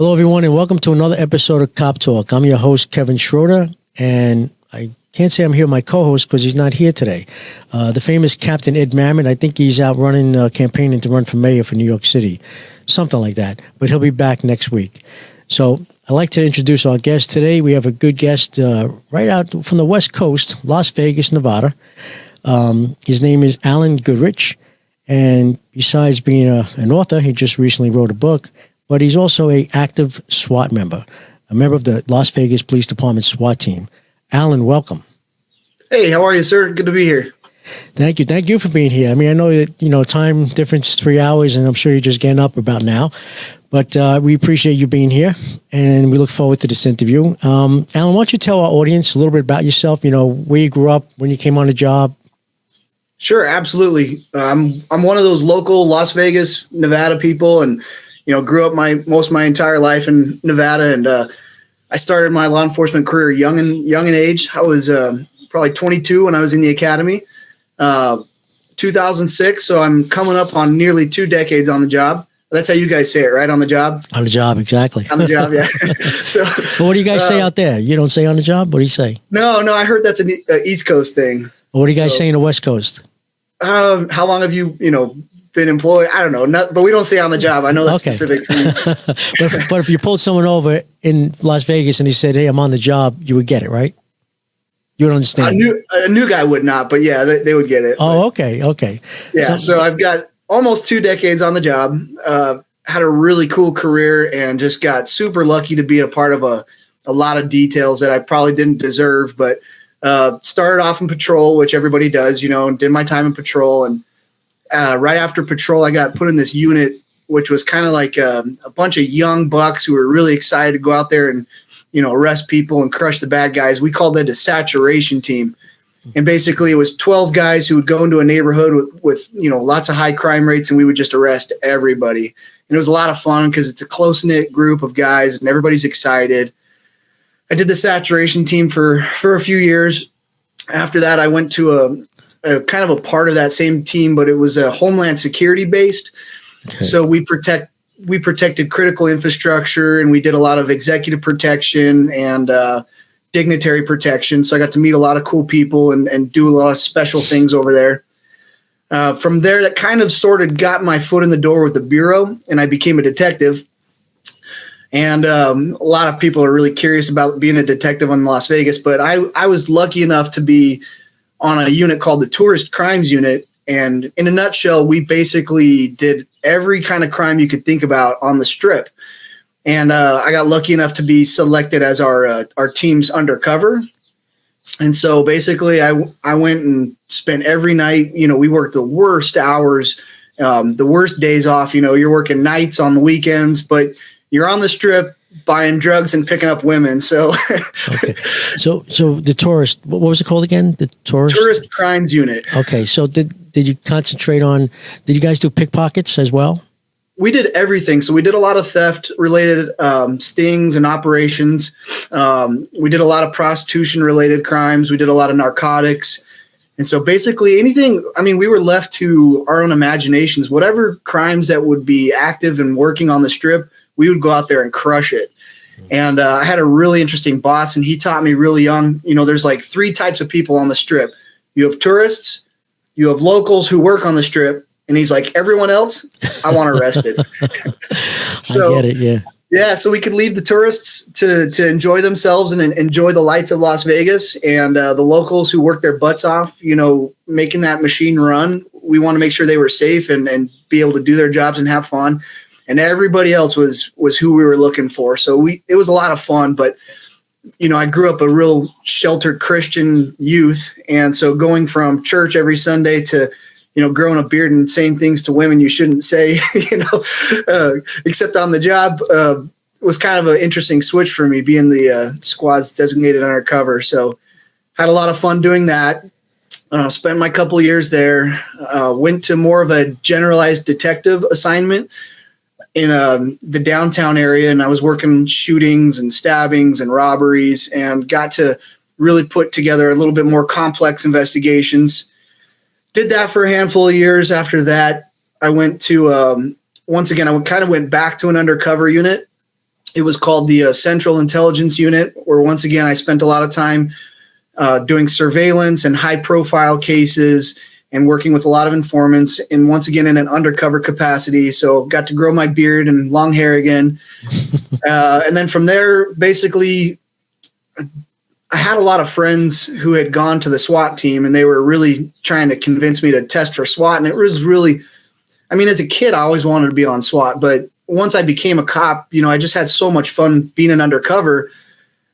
Hello, everyone, and welcome to another episode of Cop Talk. I'm your host, Kevin Schroeder, and I can't say I'm here with my co-host because he's not here today. The famous Captain Ed Mamet, I think he's out running, campaigning to run for mayor for New York City, something like that, but he'll be back next week. So I'd like to introduce our guest today. We have a good guest right out from the West Coast, Las Vegas, Nevada. His name is Allyn Goodrich, and besides being an author, he just recently wrote a book, but he's also an active SWAT member, a member of the Las Vegas Police Department SWAT team. Allyn, welcome. Hey, how are you, sir? Good to be here. Thank you. Thank you for being here. I mean, I know that, time difference, 3 hours, and I'm sure you're just getting up about now, but we appreciate you being here, and we look forward to this interview. Allyn, why don't you tell our audience a little bit about yourself, where you grew up, when you came on the job? Sure, absolutely. I'm one of those local Las Vegas, Nevada people, and grew up most of my entire life in Nevada, and I started my law enforcement career young in age. I was probably 22 when I was in the academy, 2006. So I'm coming up on nearly 2 decades on the job. That's how you guys say it, right? On the job? On the job, exactly. On the job, yeah. So, well, what do you guys say out there? You don't say on the job? What do you say? No, I heard that's an East Coast thing. Well, what do you guys say in the West Coast? How long have you, been employed? I don't know, but we don't say on the job. I know that's okay. Specific. but if you pulled someone over in Las Vegas and he said, "Hey, I'm on the job," you would get it, right? You would understand. A new guy would not, but yeah, they would get it. Oh, okay. Yeah, so I've got almost 2 decades on the job. Had a really cool career and just got super lucky to be a part of a lot of details that I probably didn't deserve. But started off in patrol, which everybody does, and did my time in patrol. And right after patrol, I got put in this unit, which was kind of like a bunch of young bucks who were really excited to go out there and, arrest people and crush the bad guys. We called it a saturation team. And basically it was 12 guys who would go into a neighborhood with lots of high crime rates, and we would just arrest everybody. And it was a lot of fun because it's a close-knit group of guys and everybody's excited. I did the saturation team for a few years. After that, I went to a kind of a part of that same team, but it was a Homeland Security based. Okay. So we protected critical infrastructure, and we did a lot of executive protection and dignitary protection. So I got to meet a lot of cool people and do a lot of special things over there. From there, that kind of sort of got my foot in the door with the Bureau, and I became a detective. And a lot of people are really curious about being a detective in Las Vegas, but I was lucky enough to be on a unit called the Tourist Crimes Unit. And in a nutshell, we basically did every kind of crime you could think about on the Strip. And I got lucky enough to be selected as our team's undercover. And so basically I went and spent every night, we worked the worst hours, the worst days off, you're working nights on the weekends, but you're on the Strip buying drugs and picking up women. So, okay. So the tourist, what was it called again? The Tourist Crimes Unit. Okay. So did you concentrate on, did you guys do pickpockets as well? We did everything. So we did a lot of theft related stings and operations. We did a lot of prostitution related crimes. We did a lot of narcotics. And so basically anything, we were left to our own imaginations, whatever crimes that would be active and working on the Strip, we would go out there and crush it. And I had a really interesting boss, and he taught me really young, there's like 3 types of people on the Strip. You have tourists, you have locals who work on the Strip, and he's like, everyone else, I want arrested. So, I get it, yeah. Yeah, so we could leave the tourists to enjoy themselves and enjoy the lights of Las Vegas, and the locals who work their butts off, making that machine run. We want to make sure they were safe and be able to do their jobs and have fun. And everybody else was who we were looking for. So it was a lot of fun, but I grew up a real sheltered Christian youth. And so going from church every Sunday to, growing a beard and saying things to women you shouldn't say, except on the job, was kind of an interesting switch for me, being the squad's designated undercover. So had a lot of fun doing that. Spent my couple of years there, went to more of a generalized detective assignment in the downtown area, and I was working shootings and stabbings and robberies, and got to really put together a little bit more complex investigations. Did that for a handful of years. After that, I went to once again, I kind of went back to an undercover unit, It was called the Central Intelligence Unit, where once again I spent a lot of time doing surveillance and high-profile cases and working with a lot of informants, and once again in an undercover capacity. So got to grow my beard and long hair again. And then from there, basically, I had a lot of friends who had gone to the SWAT team, and they were really trying to convince me to test for SWAT. And it was really, I mean, as a kid, I always wanted to be on SWAT, but once I became a cop, I just had so much fun being an undercover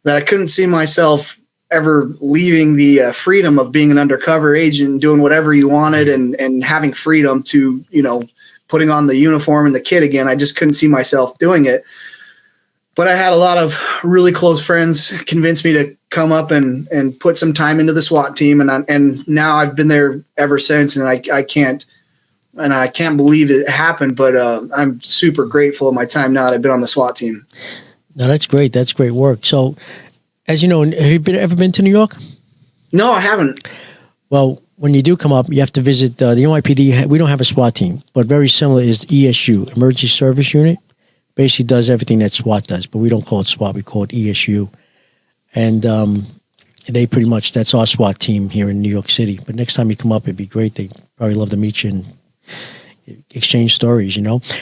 that I couldn't see myself ever leaving the freedom of being an undercover agent, doing whatever you wanted and having freedom to, putting on the uniform and the kit again. I just couldn't see myself doing it. But I had a lot of really close friends convince me to come up and put some time into the SWAT team. And now I've been there ever since, and I can't believe it happened, but I'm super grateful of my time now that I've been on the SWAT team. No, that's great. That's great work. So, as you know, have you ever been to New York? No, I haven't. Well, when you do come up, you have to visit the NYPD. We don't have a SWAT team, but very similar is the ESU, Emergency Service Unit. Basically does everything that SWAT does, but we don't call it SWAT. We call it ESU. And they pretty much, that's our SWAT team here in New York City. But next time you come up, it'd be great. They'd probably love to meet you and exchange stories,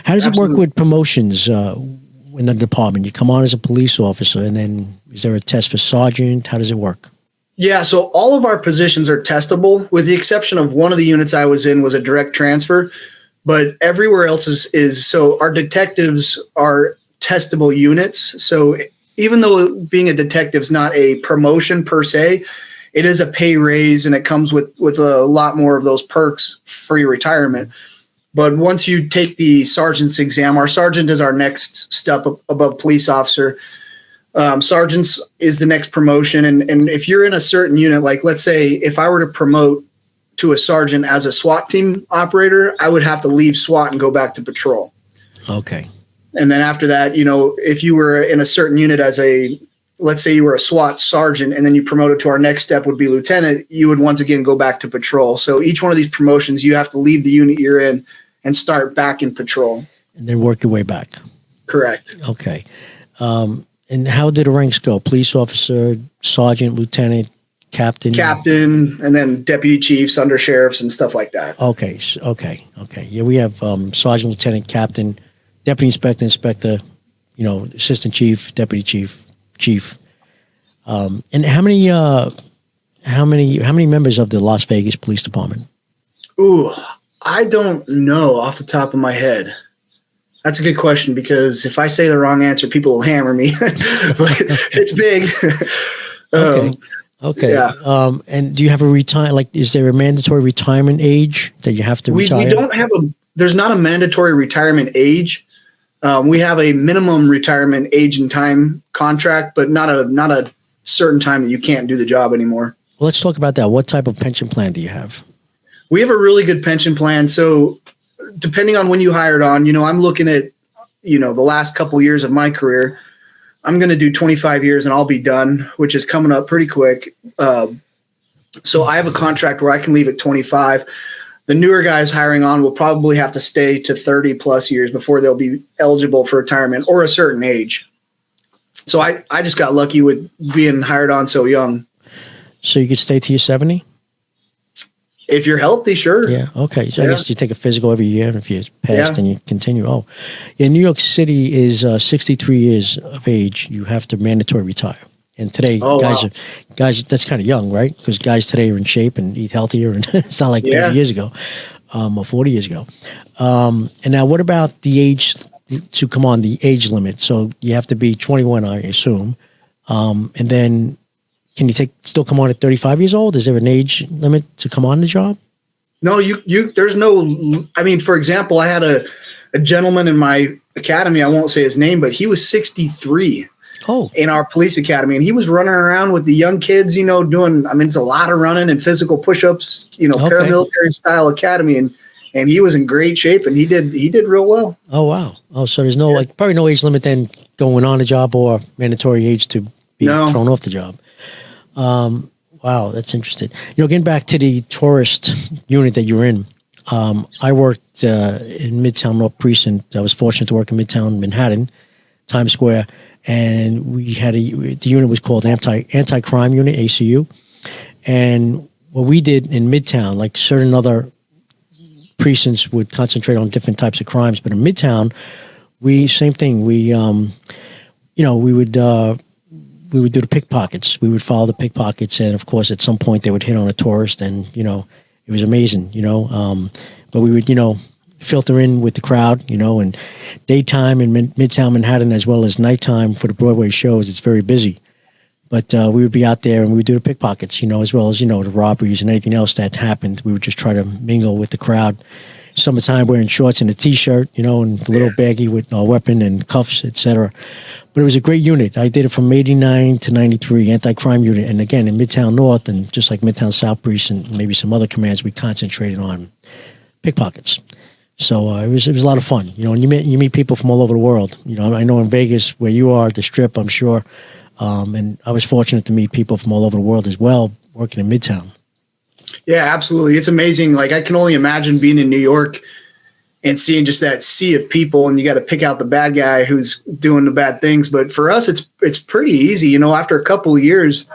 How does it work with promotions in the department? You come on as a police officer, and then is there a test for sergeant? How does it work? Yeah, so all of our positions are testable, with the exception of one of the units I was in was a direct transfer, but everywhere else is so our detectives are testable units. So even though being a detective is not a promotion per se, it is a pay raise, and it comes with a lot more of those perks for your retirement. But once you take the sergeant's exam, our sergeant is our next step above police officer. Sergeants is the next promotion. And if you're in a certain unit, like let's say if I were to promote to a sergeant as a SWAT team operator, I would have to leave SWAT and go back to patrol. Okay. And then after that, if you were in a certain unit let's say you were a SWAT sergeant and then you promoted to our next step would be lieutenant, you would once again go back to patrol. So each one of these promotions, you have to leave the unit you're in and start back in patrol. And then work your way back. Correct. Okay. And how did the ranks go? Police officer, sergeant, lieutenant, captain? Captain, and then deputy chiefs, under sheriffs, and stuff like that. Okay. Yeah, we have sergeant, lieutenant, captain, deputy inspector, assistant chief, deputy chief. And how many members of the Las Vegas Police Department? Ooh, I don't know off the top of my head. That's a good question, because if I say the wrong answer, people will hammer me. But it's big. Okay. Yeah. And do you have is there a mandatory retirement age that you have to retire? We don't have there's not a mandatory retirement age. We have a minimum retirement age and time contract, but not a certain time that you can't do the job anymore. Well, let's talk about that. What type of pension plan do you have? We have a really good pension plan. So depending on when you hired on, I'm looking at, the last couple years of my career. I'm going to do 25 years and I'll be done, which is coming up pretty quick. So I have a contract where I can leave at 25. The newer guys hiring on will probably have to stay to 30 plus years before they'll be eligible for retirement or a certain age. So I just got lucky with being hired on so young. So you could stay till you're 70? If you're healthy, sure. Yeah. Okay. So I guess you take a physical every year, and if you pass, then you continue. Oh, yeah. New York City is 63 years of age. You have to mandatory retire. And today, guys, that's kind of young, right? Because guys today are in shape and eat healthier, and it's not like 30 years ago or 40 years ago. And now, what about the age to come on, the age limit? So you have to be 21, I assume. And then can you still come on at 35 years old? Is there an age limit to come on the job? No, there's no, for example, I had a gentleman in my academy, I won't say his name, but he was 63 in our police academy. And he was running around with the young kids, doing, it's a lot of running and physical push-ups, paramilitary style academy. And he was in great shape, and he did real well. Oh, wow. Oh, so there's no, probably no age limit then going on the job or mandatory age to be thrown off the job. Wow, that's interesting. Getting back to the tourist unit that you're in, I worked in Midtown North Precinct. I was fortunate to work in Midtown Manhattan. Times Square, and we had the unit was called anti-crime unit, ACU. And what we did in Midtown, like certain other precincts would concentrate on different types of crimes, but in Midtown, same thing. We would do the pickpockets. We would follow the pickpockets, and of course, at some point, they would hit on a tourist, and it was amazing. But we would filter in with the crowd, and daytime in Midtown Manhattan as well as nighttime for the Broadway shows, it's very busy. But we would be out there and we would do the pickpockets, as well as, the robberies and anything else that happened. We would just try to mingle with the crowd. Summertime wearing shorts and a T-shirt, and a little baggie with a weapon and cuffs, etc. But it was a great unit. I did it from 89 to 93, anti-crime unit. And again, in Midtown North and just like Midtown South Precinct and maybe some other commands, we concentrated on pickpockets. So it was a lot of fun, and you meet people from all over the world. I know in Vegas where you are, the Strip, I'm sure. And I was fortunate to meet people from all over the world as well, working in Midtown. Yeah, absolutely. It's amazing. Like I can only imagine being in New York and seeing just that sea of people, and you got to pick out the bad guy who's doing the bad things. But for us, it's pretty easy. After a couple of years,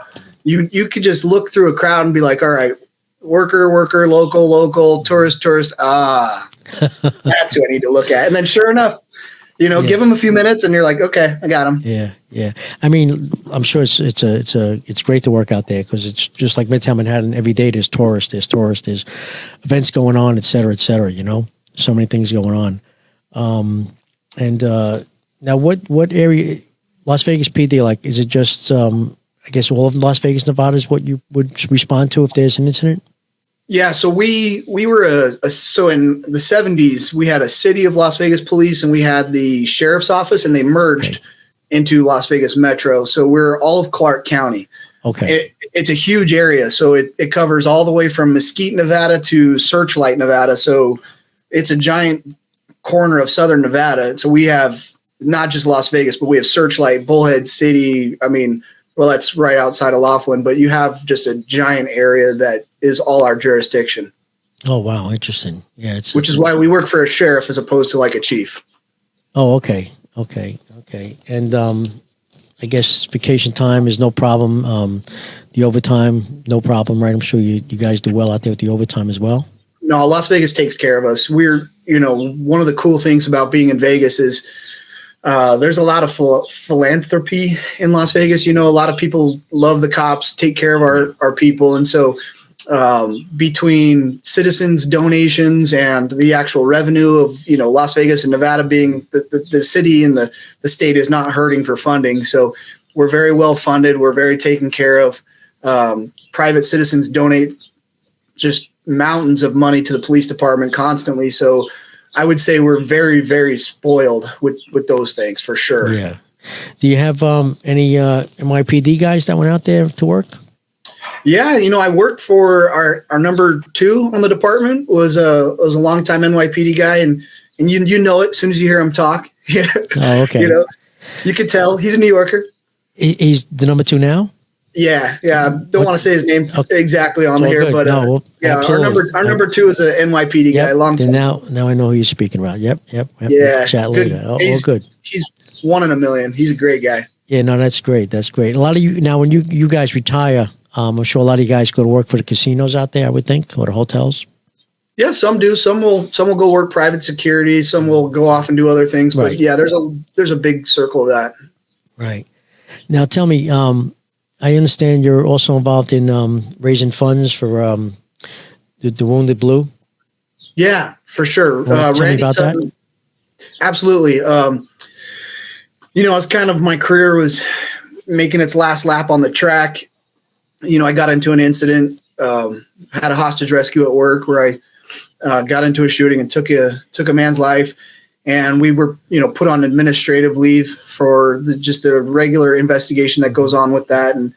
you could just look through a crowd and be like, all right, worker, local, tourist. That's who I need to look at. And then sure enough, give them a few minutes and you're like, okay, I got them. Yeah. I mean, I'm sure it's great to work out there because it's just like Midtown Manhattan. Every day there's tourists, there's events going on, et cetera, so many things going on. Now what area, Las Vegas PD, like, is it just, I guess all of Las Vegas, Nevada is what you would respond to if there's an incident? Yeah, so we were so in the 70s, we had a city of Las Vegas police and we had the sheriff's office, and they merged into Las Vegas Metro. So we're all of Clark County. Okay. It's a huge area. So it covers all the way from Mesquite, Nevada to Searchlight, Nevada. So it's a giant corner of southern Nevada. So we have not just Las Vegas, but we have Searchlight, Bullhead City. I mean, well, that's right outside of Laughlin, but you have just a giant area that is all our jurisdiction. Oh, wow. Interesting. Yeah. Which is why we work for a sheriff as opposed to like a chief. Oh, okay. And I guess vacation time is no problem. The overtime, no problem, right? I'm sure you guys do well out there with the overtime as well. No, Las Vegas takes care of us. We're, one of the cool things about being in Vegas is there's a lot of philanthropy in Las Vegas. A lot of people love the cops, take care of our people. And so between citizens' donations and the actual revenue of, Las Vegas and Nevada being the city and the state is not hurting for funding. So we're very well funded. We're very taken care of. Private citizens donate just mountains of money to the police department constantly. So I would say we're very, very spoiled with those things for sure. Yeah. Do you have any NYPD guys that went out there to work? Yeah, I worked for our number 2 on the department was a longtime NYPD guy, and you know it as soon as you hear him talk. Oh, okay. You could tell he's a New Yorker. He's the number 2 now. Yeah. Don't want to say his name exactly on here, good. But our number 2 is a NYPD guy. Long time. Now I know who you're speaking about. Yep. Yeah. Chat later. Good. He's one in a million. He's a great guy. Yeah. No, that's great. A lot of you now, when you guys retire, I'm sure a lot of you guys go to work for the casinos out there, I would think, or the hotels. Yeah, some do. Some will go work private security. Some will go off and do other things. But yeah, there's a big circle of that. Right. Now, tell me. I understand you're also involved in raising funds for the Wounded Blue. Yeah, for sure. Tell me about that. Absolutely. It's kind of my career was making its last lap on the track. I got into an incident, had a hostage rescue at work where I got into a shooting and took a man's life. And we were, put on administrative leave for just the regular investigation that goes on with that. And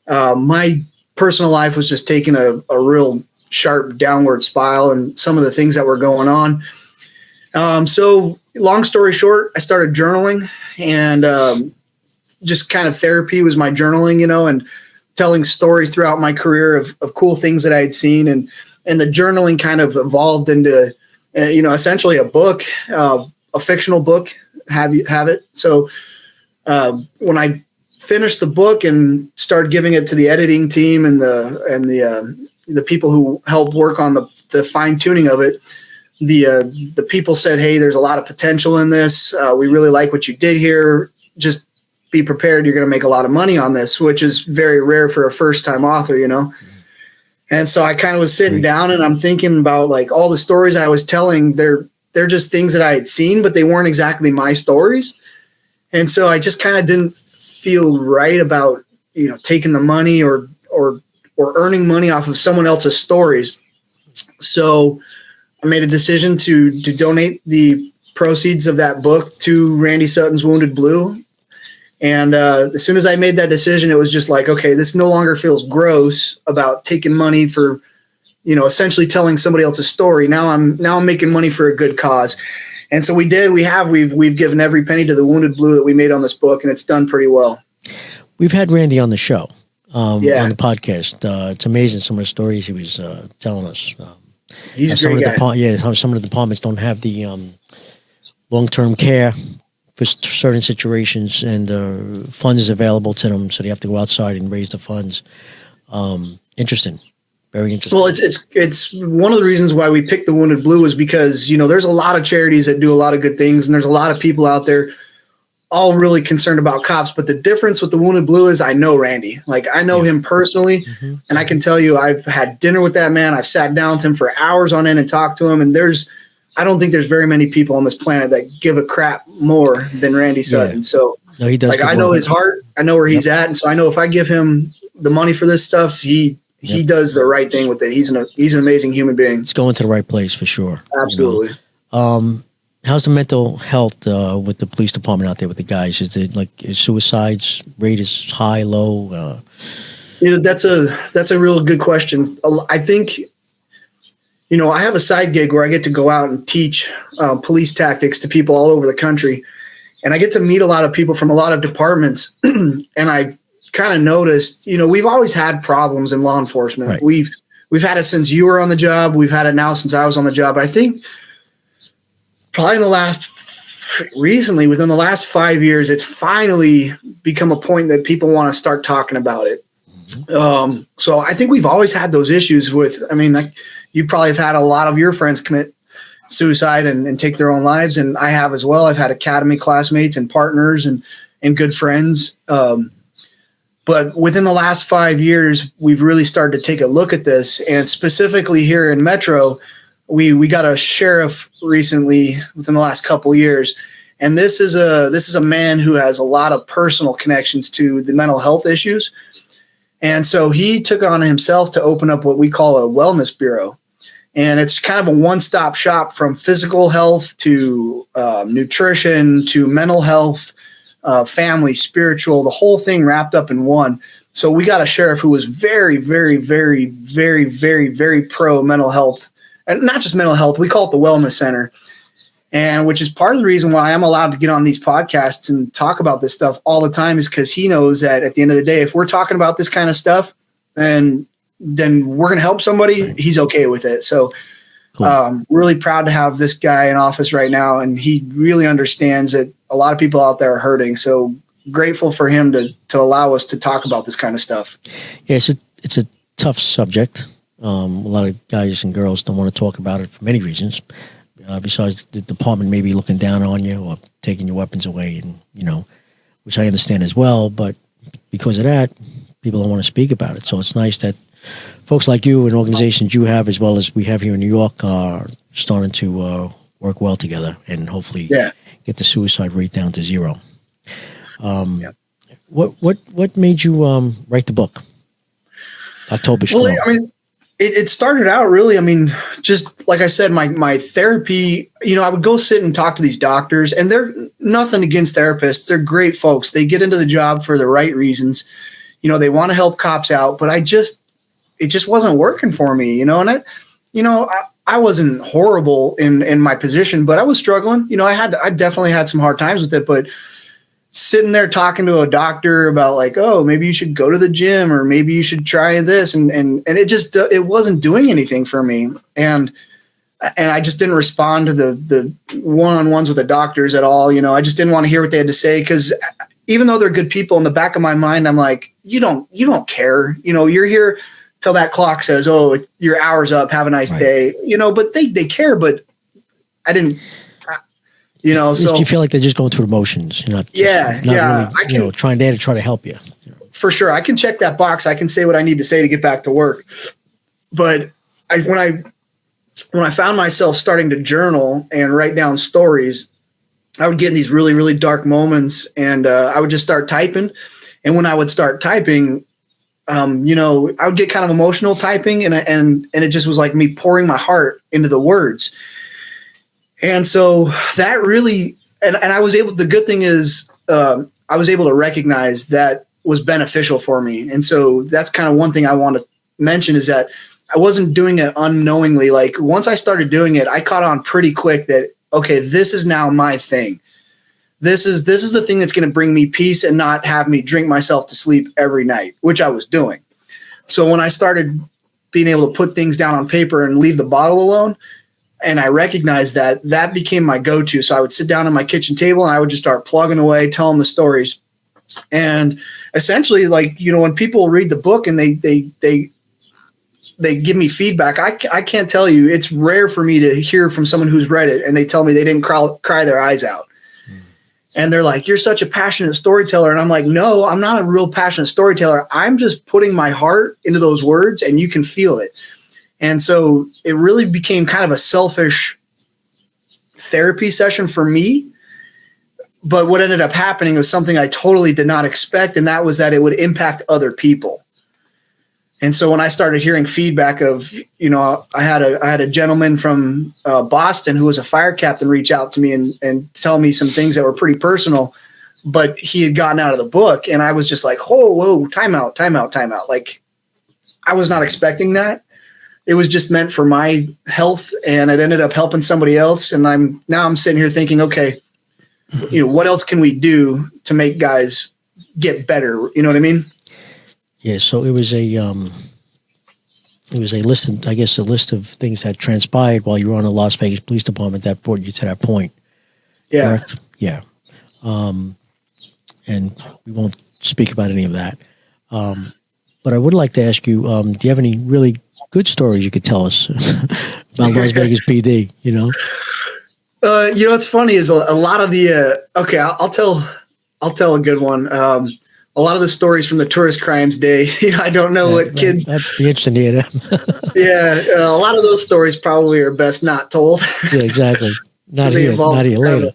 my personal life was just taking a real sharp downward spiral and some of the things that were going on. So long story short, I started journaling, and just kind of therapy was my journaling, and telling stories throughout my career of cool things that I had seen. And the journaling kind of evolved into essentially a book, a fictional book, have it. So when I finished the book and started giving it to the editing team and the people who helped work on the fine tuning of it, the people said, "Hey, there's a lot of potential in this. We really like what you did here. Just be prepared. You're going to make a lot of money on this," which is very rare for a first-time author, you know? And so I kind of was sitting down and I'm thinking about like all the stories I was telling. They're just things that I had seen, but they weren't exactly my stories. And so I just kind of didn't feel right about, you know, taking the money or earning money off of someone else's stories. So I made a decision to donate the proceeds of that book to Randy Sutton's Wounded Blue. And as soon as I made that decision, it was just like, okay, this no longer feels gross about taking money for, you know, essentially telling somebody else's story. Now I'm making money for a good cause. And so we've given every penny to the Wounded Blue that we made on this book, and it's done pretty well. We've had Randy on the show, on the podcast. It's amazing some of the stories he was telling us. He's a great guy. How some of the departments don't have the long-term care for certain situations, and funds available to them, so they have to go outside and raise the funds. Interesting. Very interesting. Well, it's one of the reasons why we picked the Wounded Blue is because, you know, there's a lot of charities that do a lot of good things, and there's a lot of people out there all really concerned about cops. But the difference with the Wounded Blue is I know Randy. Like, I know him personally, and I can tell you I've had dinner with that man. I've sat down with him for hours on end and talked to him, and I don't think there's very many people on this planet that give a crap more than Randy Sutton. Yeah. So no, he does. Like, I know his heart. I know where he's at, and so I know if I give him the money for this stuff, he does the right thing with it. He's an amazing human being. It's going to the right place for sure. Absolutely. You know? How's the mental health with the police department out there with the guys? Is it like suicides rate is high, low? You know, that's a real good question. I think, you know, I have a side gig where I get to go out and teach police tactics to people all over the country, and I get to meet a lot of people from a lot of departments, and I kind of noticed, you know, we've always had problems in law enforcement. Right. We've had it since you were on the job. We've had it now since I was on the job. But I think probably within the last 5 years, it's finally become a point that people want to start talking about it. So I think we've always had those issues with, I mean, like, you probably have had a lot of your friends commit suicide and take their own lives. And I have as well. I've had academy classmates and partners and good friends. But within the last 5 years, we've really started to take a look at this. And specifically here in Metro, we got a sheriff recently within the last couple of years. And this is a man who has a lot of personal connections to the mental health issues. And so he took on himself to open up what we call a wellness bureau. And it's kind of a one-stop shop from physical health to nutrition to mental health, family, spiritual, the whole thing wrapped up in one. So we got a sheriff who was very, very, very, very, very, very pro mental health, and not just mental health. We call it the Wellness Center, and which is part of the reason why I'm allowed to get on these podcasts and talk about this stuff all the time, is because he knows that at the end of the day, if we're talking about this kind of stuff, then we're going to help somebody. He's okay with it. So cool. Really proud to have this guy in office right now, and he really understands that a lot of people out there are hurting. So grateful for him to allow us to talk about this kind of stuff. Yeah, it's a tough subject. A lot of guys and girls don't want to talk about it for many reasons. Besides the department maybe looking down on you or taking your weapons away, and you know, which I understand as well. But because of that, people don't want to speak about it. So it's nice that folks like you and organizations you have, as well as we have here in New York, are starting to work well together and hopefully get the suicide rate down to zero. What made you write the book? October Strong. Well, I mean, it started out really, I mean, just like I said, my therapy, you know, I would go sit and talk to these doctors, and they're nothing against therapists. They're great folks. They get into the job for the right reasons. You know, they want to help cops out, but it just wasn't working for me, you know, and I wasn't horrible in my position, but I was struggling. You know, I definitely had some hard times with it, but sitting there talking to a doctor about like, oh, maybe you should go to the gym, or maybe you should try this. And it wasn't doing anything for me. And I just didn't respond to the one-on-ones with the doctors at all. You know, I just didn't want to hear what they had to say, because even though they're good people, in the back of my mind, I'm like, you don't care. You're here till that clock says, oh, your hour's up. Have a nice day. But they care, but I didn't, so you feel like they're just going through the motions. You're not really, trying to help you. For sure. I can check that box. I can say what I need to say to get back to work. But when I found myself starting to journal and write down stories, I would get in these really, really dark moments, and I would just start typing. And when I would start typing, I would get kind of emotional typing, and it just was like me pouring my heart into the words. And so that really, and I was able, the good thing is I was able to recognize that was beneficial for me. And so that's kind of one thing I want to mention, is that I wasn't doing it unknowingly. Like, once I started doing it, I caught on pretty quick that, okay, this is now my thing. This is the thing that's going to bring me peace and not have me drink myself to sleep every night, which I was doing. So when I started being able to put things down on paper and leave the bottle alone, and I recognized that became my go-to. So I would sit down at my kitchen table and I would just start plugging away, telling the stories. And essentially, like, when people read the book and they give me feedback, I can't tell you, it's rare for me to hear from someone who's read it and they tell me they didn't cry their eyes out. And they're like, you're such a passionate storyteller. And I'm like, no, I'm not a real passionate storyteller. I'm just putting my heart into those words and you can feel it. And so it really became kind of a selfish therapy session for me. But what ended up happening was something I totally did not expect. And that was that it would impact other people. And so when I started hearing feedback of, I had a gentleman from Boston who was a fire captain reach out to me and tell me some things that were pretty personal, but he had gotten out of the book. And I was just like, whoa, time out. Like, I was not expecting that. It was just meant for my health, and it ended up helping somebody else. And I'm sitting here thinking, okay, what else can we do to make guys get better? You know what I mean? Yeah, so it was a list of things that transpired while you were on the Las Vegas Police Department that brought you to that point. Yeah. Correct? Yeah. And we won't speak about any of that. But I would like to ask you, do you have any really good stories you could tell us about Las Vegas PD, what's funny is a lot of the, I'll tell a good one. A lot of the stories from the tourist crimes day, I don't know what kids. That'd be interesting to hear them. Yeah, a lot of those stories probably are best not told. Yeah, exactly. Not here later.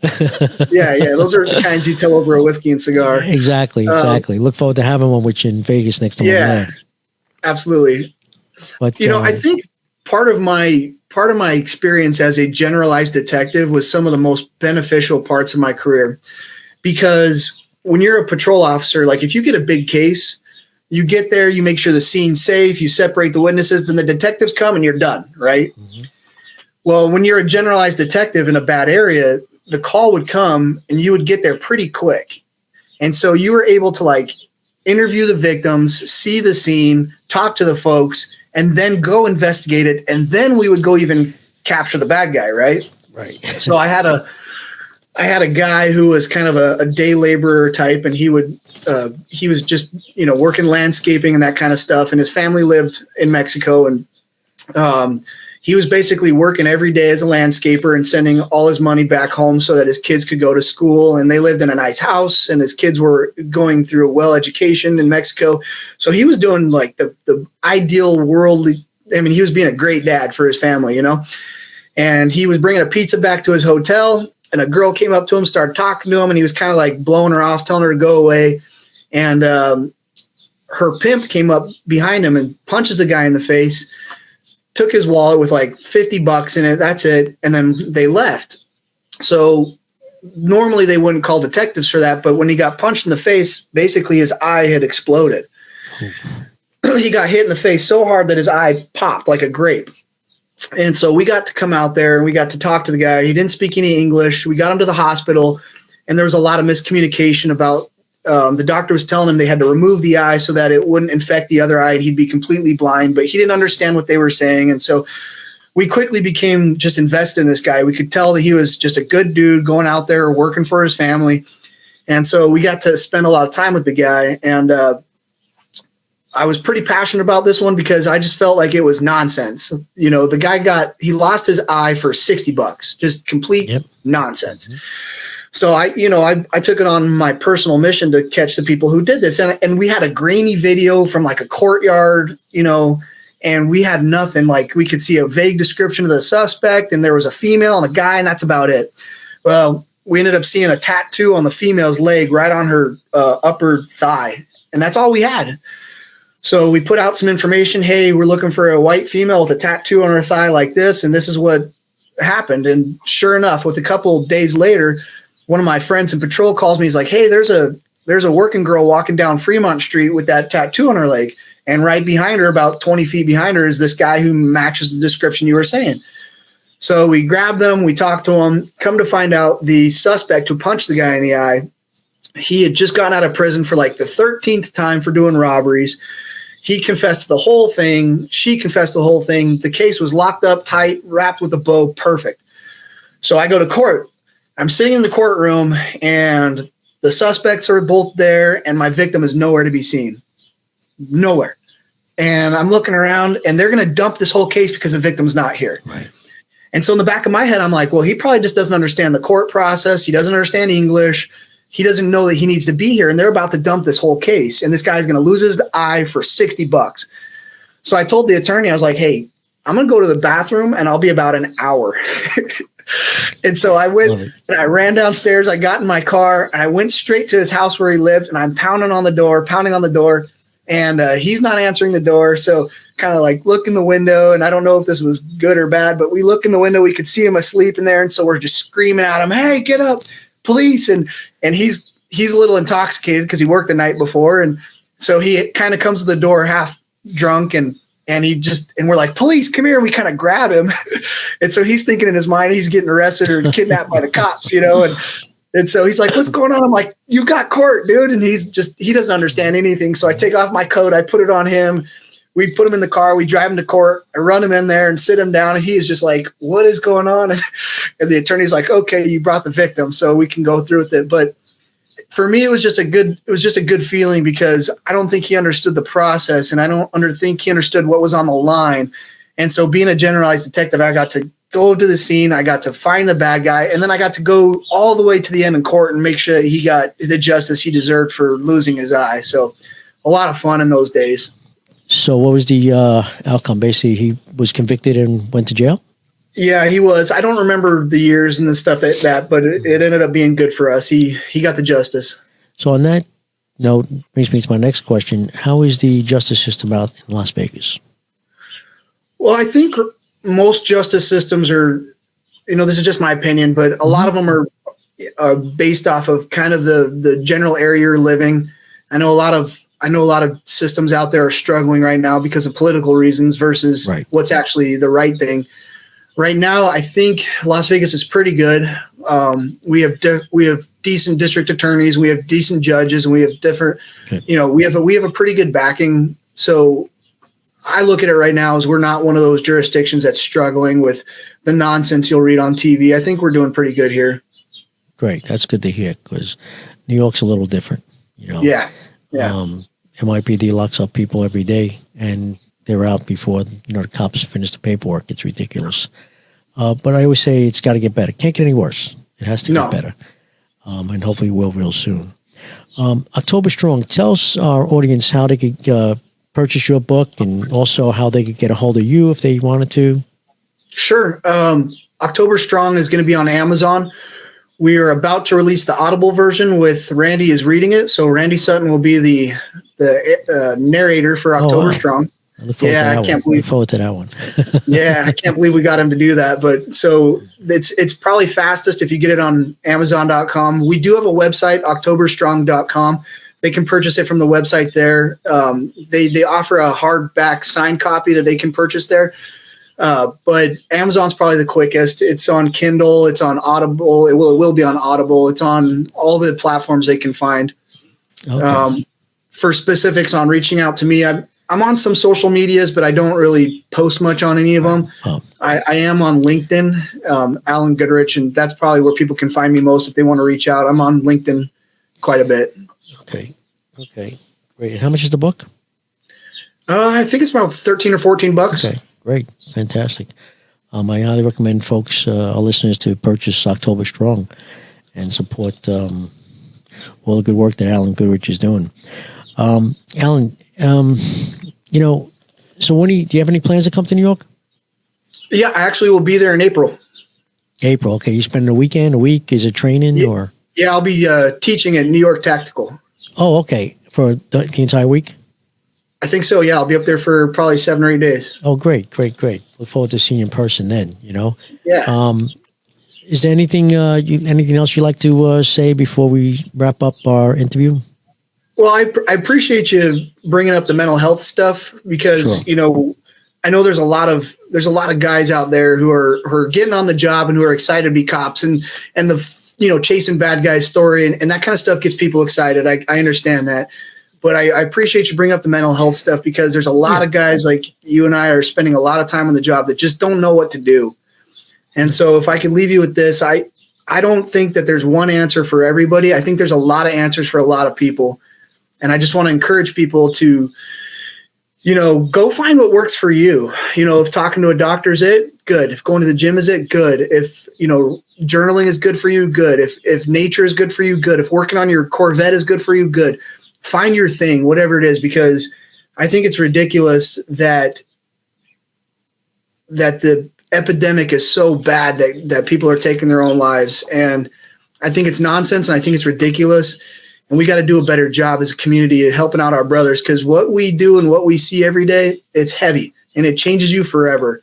Yeah. Those are the kinds you tell over a whiskey and cigar. Exactly. Look forward to having one with you in Vegas next time. Yeah, absolutely. But I think part of my experience as a generalized detective was some of the most beneficial parts of my career, because when you're a patrol officer, like, if you get a big case, you get there, you make sure the scene's safe, you separate the witnesses, then the detectives come and you're done, right? Mm-hmm. Well, when you're a generalized detective in a bad area, the call would come and you would get there pretty quick. And so you were able to, like, interview the victims, see the scene, talk to the folks, and then go investigate it. And then we would go even capture the bad guy, right? Right. So I had a guy who was kind of a day laborer type, and he was just, working landscaping and that kind of stuff. And his family lived in Mexico, and he was basically working every day as a landscaper and sending all his money back home so that his kids could go to school. And they lived in a nice house, and his kids were going through a well education in Mexico. So he was doing like the ideal worldly. I mean, he was being a great dad for his family, and he was bringing a pizza back to his hotel. And a girl came up to him, started talking to him, and he was kind of like blowing her off, telling her to go away. And her pimp came up behind him and punches the guy in the face, took his wallet with like $50 in it. That's it. And then they left. So normally they wouldn't call detectives for that. But when he got punched in the face, basically his eye had exploded. He got hit in the face so hard that his eye popped like a grape. And so we got to come out there and we got to talk to the guy. He didn't speak any English. We got him to the hospital, and there was a lot of miscommunication about the doctor was telling him they had to remove the eye so that it wouldn't infect the other eye and he'd be completely blind, but he didn't understand what they were saying. And so we quickly became just invested in this guy. We could tell that he was just a good dude going out there working for his family. And so we got to spend a lot of time with the guy. And I was pretty passionate about this one because I just felt like it was nonsense. The guy he lost his eye for $60, just complete nonsense. Mm-hmm. So I took it on my personal mission to catch the people who did this. And we had a grainy video from like a courtyard, and we had nothing. Like, we could see a vague description of the suspect, and there was a female and a guy, and that's about it. Well, we ended up seeing a tattoo on the female's leg right on her upper thigh, and that's all we had. So we put out some information. Hey, we're looking for a white female with a tattoo on her thigh like this, and this is what happened. And sure enough, with a couple of days later, one of my friends in patrol calls me. He's like, hey, there's a working girl walking down Fremont Street with that tattoo on her leg. And right behind her, about 20 feet behind her, is this guy who matches the description you were saying. So we grabbed them, we talked to him. Come to find out, the suspect who punched the guy in the eye, he had just gotten out of prison for like the 13th time for doing robberies. He confessed to the whole thing. She confessed to the whole thing. The case was locked up tight, wrapped with a bow, perfect. So I go to court. I'm sitting in the courtroom, and the suspects are both there, and my victim is nowhere to be seen. Nowhere. And I'm looking around, and they're going to dump this whole case because the victim's not here. Right. And so in the back of my head, I'm like, well, he probably just doesn't understand the court process. He doesn't understand English. He doesn't know that he needs to be here. And they're about to dump this whole case. And this guy's going to lose his eye for $60. So I told the attorney, I was like, hey, I'm going to go to the bathroom, and I'll be about an hour. And so I went and I ran downstairs. I got in my car, and I went straight to his house where he lived. And I'm pounding on the door. And he's not answering the door. So kind of like look in the window, and I don't know if this was good or bad, but we look in the window, we could see him asleep in there. And so we're just screaming at him, hey, get up, police. And he's a little intoxicated because he worked the night before. And so he kind of comes to the door half drunk, and we're like, police, come here. And we kind of grab him. And so he's thinking in his mind, he's getting arrested or kidnapped by the cops, And so he's like, what's going on? I'm like, you got court, dude. And he doesn't understand anything. So I take off my coat. I put it on him. We put him in the car. We drive him to court. I run him in there and sit him down. And he is just like, what is going on? And the attorney's like, okay, you brought the victim, so we can go through with it. But for me, it was just a good feeling because I don't think he understood the process, and I don't think he understood what was on the line. And so being a generalized detective, I got to go to the scene. I got to find the bad guy, and then I got to go all the way to the end in court and make sure that he got the justice he deserved for losing his eye. So a lot of fun in those days. So what was the outcome? Basically, he was convicted and went to jail? Yeah, he was. I don't remember the years and the stuff but it ended up being good for us. He got the justice. So on that note, brings me to my next question. How is the justice system out in Las Vegas? Well, I think most justice systems are, this is just my opinion, but a lot of them are based off of kind of the general area you're living. I know a lot of systems out there are struggling right now because of political reasons versus what's actually the right thing. Right now, I think Las Vegas is pretty good. We have decent district attorneys, we have decent judges, and we have different. We have a pretty good backing. So I look at it right now as we're not one of those jurisdictions that's struggling with the nonsense you'll read on TV. I think we're doing pretty good here. Great, that's good to hear because New York's a little different. Yeah. It might be the locks up people every day, and they're out before the cops finish the paperwork. It's ridiculous. But I always say it's got to get better. Can't get any worse. It has to get better. And hopefully it will real soon. October Strong, tell our audience how they could purchase your book and also how they could get a hold of you if they wanted to. Sure. October Strong is going to be on Amazon. We are about to release the Audible version with Randy is reading it. So Randy Sutton will be the narrator for October Strong. I look forward to that one. Yeah, I can't believe we got him to do that. But so it's probably fastest if you get it on Amazon.com. We do have a website, octoberstrong.com. They can purchase it from the website there. They offer a hardback signed copy that they can purchase there. But Amazon's probably the quickest. It's on Kindle. It's on Audible. It will be on Audible. It's on all the platforms they can find. Okay. For specifics on reaching out to me, I'm on some social medias, but I don't really post much on any of them. I am on LinkedIn, Allyn Goodrich, and that's probably where people can find me most if they want to reach out. I'm on LinkedIn quite a bit. Okay. Great. How much is the book? I think it's about $13 or $14. Okay, great. Fantastic. I highly recommend folks, our listeners, to purchase October Strong and support all the good work that Allyn Goodrich is doing. Allyn, so do you have any plans to come to New York? Yeah, I actually will be there in April. April, okay. You spend a week? Is it training or? Yeah, I'll be teaching at New York Tactical. Oh, okay. For the entire week? I think so, yeah. I'll be up there for probably 7 or 8 days. Oh, great. Look forward to seeing you in person then, Yeah. Is there anything else you'd like to say before we wrap up our interview? Well, I appreciate you bringing up the mental health stuff because, Sure. I know there's a lot of guys out there who are getting on the job and who are excited to be cops and the chasing bad guys story and that kind of stuff gets people excited. I understand that. But I appreciate you bringing up the mental health stuff because there's a lot of guys like you and I are spending a lot of time on the job that just don't know what to do. And so if I could leave you with this, I don't think that there's one answer for everybody. I think there's a lot of answers for a lot of people. And I just want to encourage people to, go find what works for you. If talking to a doctor is it, good. If going to the gym is it, good. If, journaling is good for you, good. If nature is good for you, good. If working on your Corvette is good for you, good. Find your thing, whatever it is, because I think it's ridiculous that the epidemic is so bad that people are taking their own lives. And I think it's nonsense and I think it's ridiculous. And we got to do a better job as a community at helping out our brothers because what we do and what we see every day, it's heavy and it changes you forever.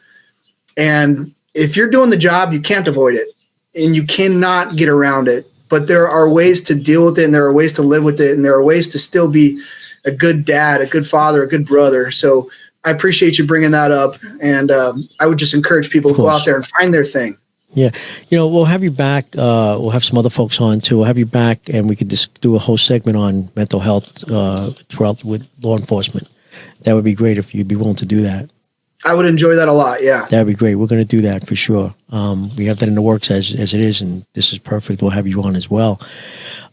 And if you're doing the job, you can't avoid it and you cannot get around it. But there are ways to deal with it and there are ways to live with it and there are ways to still be a good dad, a good father, a good brother. So I appreciate you bringing that up. And I would just encourage people to go out there and find their thing. Yeah. We'll have you back. We'll have some other folks on too. We'll have you back and we could just do a whole segment on mental health throughout with law enforcement. That would be great if you'd be willing to do that. I would enjoy that a lot. Yeah. That'd be great. We're going to do that for sure. We have that in the works as it is, and this is perfect. We'll have you on as well.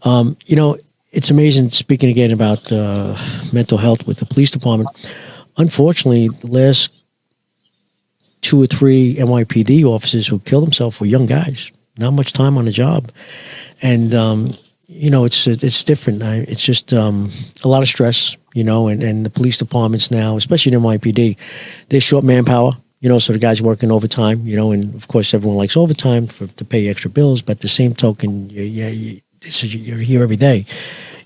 It's amazing speaking again about mental health with the police department. Unfortunately, the last 2 or 3 NYPD officers who killed themselves were young guys, not much time on the job. And, it's different. It's just a lot of stress, and the police departments now, especially in NYPD, they're short manpower, so the guys working overtime, and of course everyone likes overtime to pay extra bills, but at the same token, you're here every day.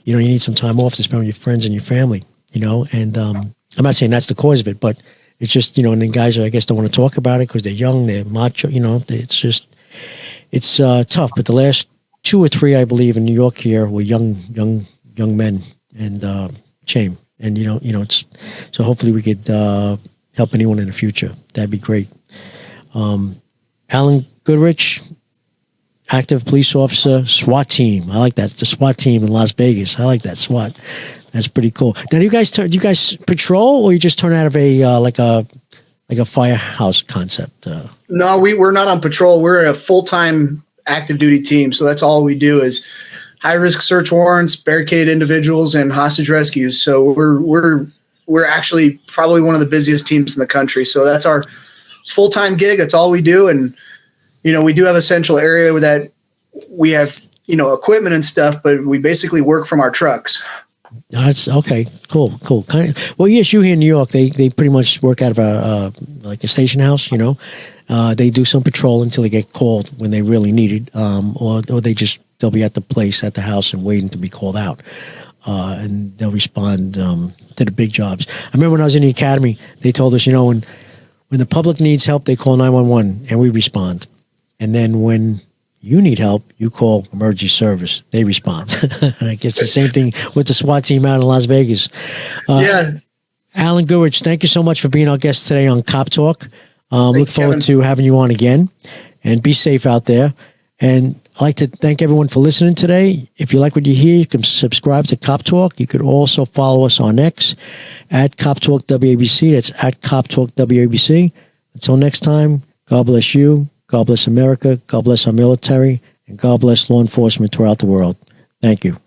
You need some time off to spend with your friends and your family, and I'm not saying that's the cause of it, but it's just, and then guys, I guess, don't want to talk about it because they're young, they're macho, it's tough. But the last 2 or 3, I believe, in New York here were young men, and shame. And, so hopefully we could help anyone in the future. That'd be great. Allyn Goodrich, active police officer, SWAT team. I like that. The SWAT team in Las Vegas. I like that, SWAT. That's pretty cool. Now, do you guys patrol, or you just turn out of a like a firehouse concept? No, we're not on patrol. We're a full-time active duty team. So that's all we do is high-risk search warrants, barricaded individuals, and hostage rescues. So we're actually probably one of the busiest teams in the country. So that's our full-time gig. That's all we do. And we do have a central area where that we have equipment and stuff, but we basically work from our trucks. That's okay. Cool. Well, yes, you here in New York, they pretty much work out of a station house. They do some patrol until they get called when they really need it, or they'll be at the house and waiting to be called out, and they'll respond to the big jobs. I remember when I was in the academy, they told us, when the public needs help, they call 911 and we respond, and then when you need help, you call emergency service. They respond. I guess the same thing with the SWAT team out in Las Vegas. Yeah. Allyn Goodrich, thank you so much for being our guest today on Cop Talk. Look forward to having you on again. And be safe out there. And I'd like to thank everyone for listening today. If you like what you hear, you can subscribe to Cop Talk. You could also follow us on X at Cop Talk WABC. That's at Cop Talk WABC. Until next time, God bless you. God bless America, God bless our military, and God bless law enforcement throughout the world. Thank you.